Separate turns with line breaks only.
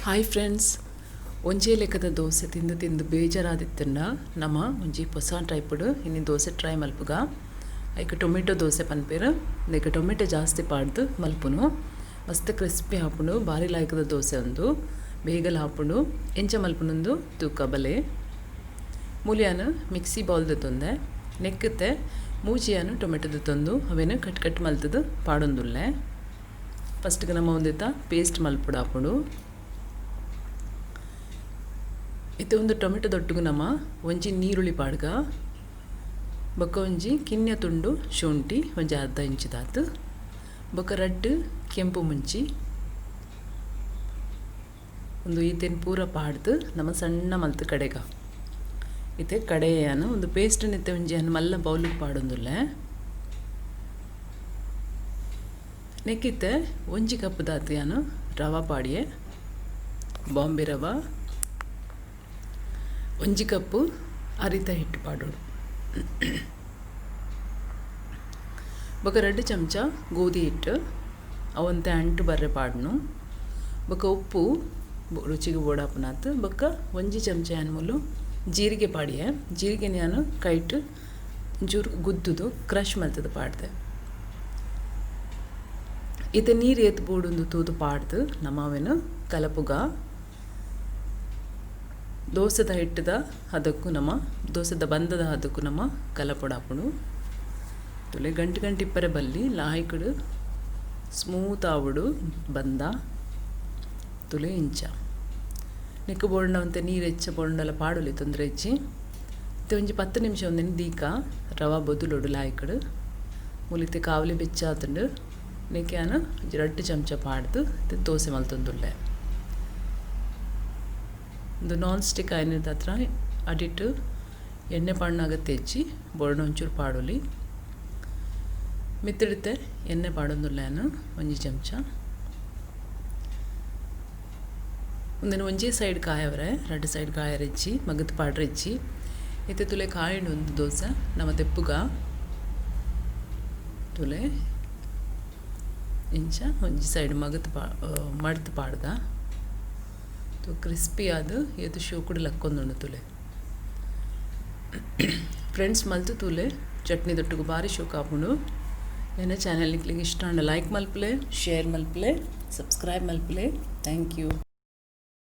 Hi friends, ಒಂಜೇ ಲೆಕ್ಕದ ದೋಸೆ ತಿಂದು ತಿಂದು ಬೇಜಾರಾದಿತ್ತಂಡ ನಮ್ಮ ಒಂಜಿ ಹೊಸ ಟೈಪುಡು ಇನ್ನು ದೋಸೆ ಟ್ರೈ ಮಲ್ಪುಗ. ಐಕೆ ಟೊಮೆಟೊ ದೋಸೆ ಪನ್ಪೇರು. ಐಕೆ ಟೊಮೆಟೊ ಜಾಸ್ತಿ ಪಾಡ್ದು ಮಲ್ಪುನು. ಮಸ್ತ್ ಕ್ರಿಸ್ಪಿ ಹಾಪುಂಡು, ಭಾರಿ ಲಾಯ್ಕದ ದೋಸೆ ಒಂದು ಬೇಗಲ ಹಾಪುಂಡು. ಎಂಚ ಮಲ್ಪುನೊಂದು ತೂಕ ಬಲೆ ಮೂಲಿಯಾನು ಮಿಕ್ಸಿ ಬೌಲ್ದು ತೊಂದೆ ನೆಕ್ಕತ್ತೆ ಮೂಜಿಯಾನು ಟೊಮೆಟೊದು ತಂದು ಅವೇನು ಕಟ್ ಕಟ್ ಮಲ್ತದು ಪಾಡೊಂದುಲ್ಲೆ. ಫಸ್ಟ್ಗೆ ನಮ್ಮ ಒಂದಿತ್ತ ಪೇಸ್ಟ್ ಮಲ್ಪುಡು ಹಾಪುಂಡು. ಇತ್ತೆ ಒಂದು ಟೊಮೆಟೊ ದೊಟ್ಟುಗು ನಮ್ಮ ಒಂಜಿ ನೀರುಳ್ಳಿ ಪಾಡ್ಗ ಬೊಕ್ಕ ಒಂಜಿ ಕಿನ್ಯ ತುಂಡು ಶುಂಠಿ ಒಂಜಿ ಅರ್ಧ ಇಂಚಿದಾತು ಬೊಕ್ಕ ರಡ್ಡು ಕೆಂಪು ಮುಂಚಿ ಒಂದು ಈತೇನು ಪೂರ ಪಾಡ್ದು ನಮ್ಮ ಸಣ್ಣ ಮಲ್ತು ಕಡೆಗ ಇತ್ತೆ ಕಡೆಯನ್ನು ಒಂದು ಪೇಸ್ಟ್ ನಿತ್ತೆ ಒಂಜಿ ಅನ್ನು ಮಲ್ಲ ಬೌಲಿಗೆ ಪಾಡೊಂದುಲ್ಲೆ. ನೆಕ್ಕಿತ್ತೆ ಒಂಜಿ ಕಪ್ ದಾತು ಯಾನು ರವ ಪಾಡಿಯೆ ಬಾಂಬೆ ರವ ಒಂಜಿ ಕಪ್ಪು ಅರಿತ ಹಿಟ್ಟು ಪಾಡೋಡು ಬೊಕ್ಕ 2 ಚಮಚ ಗೋಧಿ ಹಿಟ್ಟು ಅವಂತೆ ಅಂಟು ಬರ್ರೆ ಪಾಡ್ನು ಬೊಕ್ಕ ಉಪ್ಪು ರುಚಿಗೆ ಬೋಡಾಪುನಾತು ಬೊಕ್ಕ ಒಂಜಿ ಚಮಚ ಅನ್ಮೂಲು ಜೀರಿಗೆ ಪಾಡಿಯೆ ಜೀರಿಗೆ ನಾನು ಕೈಟ್ ಜೂರು ಗುದ್ದುದು ಕ್ರಷ್ ಮಲ್ತದು ಪಾಡ್ದೆ. ಇತ್ತೆ ನೀರು ಎತ್ತು ಬೋಡೊಂದು ತೂದು ಪಾಡ್ದು ನಮ್ಮವೇನು ಕಲಪುಗ ದೋಸೆದ ಹಿಟ್ಟದ ಅದಕ್ಕೂ ನಮ್ಮ ದೋಸೆದ ಬಂದದ ಅದಕ್ಕೂ ನಮ್ಮ ಕಲಪೊಡಾಪುಡು ತುಲೆ ಗಂಟು ಗಂಟು ಇಪ್ಪರೆ ಬಲ್ಲಿ ಲಾಯ್ಕಡು ಸ್ಮೂತ್ ಆವುಡು ಬಂದ ತುಲೆ ಇಂಚ ನೆಕ್ಕು ಬೋಂಡವಂತೆ ನೀರು ಹೆಚ್ಚ ಬೋಂಡಲ ಪಾಡೊಲಿ ತೊಂದರೆ ಹೆಚ್ಚಿ ಇತ್ತೆ ಒಂಜಿ 10 ನಿಮಿಷ ಒಂದೇನು ದೀಕ ರವ ಬೊದುಲೊಡು ಲಾಯ್ಕಡು ಮುಲಿತೆ ಕಾವಲಿ ಬೆಚ್ಚಾತುಂಡು ನೆಕ್ಕಾನು 2 ಚಮಚ ಪಾಡ್ದು ಇತ್ತೆ ದೋಸೆ ಮಲ್ತೊಂದುಲ್ಲೆ. ಒಂದು ನಾನ್ ಸ್ಟಿಕ್ ಆಯ್ನದ ಹತ್ರ ಅಡಿಟ್ಟು ಎಣ್ಣೆ ಪಾಡ್ನಾಗತ್ತೆ ಹೆಚ್ಚಿ ಬೋರ್ಣ ಒಂಚೂರು ಪಾಡೋಲಿ ಮಿತ್ತಿಡುತ್ತೆ ಎಣ್ಣೆ ಪಾಡೊಂದುಲ್ಲೇನು ಒಂಜಿ ಚಮಚ ಒಂದೇನು ಒಂಜೇ ಸೈಡ್ ಕಾಯವರೆ 2 ಸೈಡ್ ಕಾಯರೆಚ್ಚಿ ಮಗದು ಪಾಡ್ರೆಚ್ಚಿ ಇತ್ತೆ ತುಲೆ ಕಾಯಿಡು ಒಂದು ದೋಸೆ ನಮ್ಮ ತೆಪ್ಪುಗ ತುಲೆ ಇಂಚ ಒಂಜಿ ಸೈಡ್ ಮಗದು ಮಡ್ತು ಪಾಡ್ಗ ಕ್ರಿಸ್ಪಿ ಆದು ಇದು ಶೋಕುಡು ಲಕ್ಕೊಂದುಂಡು ತುಲೆ. ಫ್ರೆಂಡ್ಸ್ ಮಲ್ತು ತೂಲೆ ಚಟ್ನಿ ದೊಟ್ಟುಗು ಭಾರಿ ಶೋಕ ಆಪುಂಡು. ನನ್ನ ಚಾನಲ್ ನಿಕ್ಲಿಗೆ ಇಷ್ಟ ಅಂಡ ಲೈಕ್ ಮಲ್ಪಲೆ, ಶೇರ್ ಮಲ್ಪಲೆ, ಸಬ್ಸ್ಕ್ರೈಬ್ ಮಲ್ಪಲೆ. Thank you.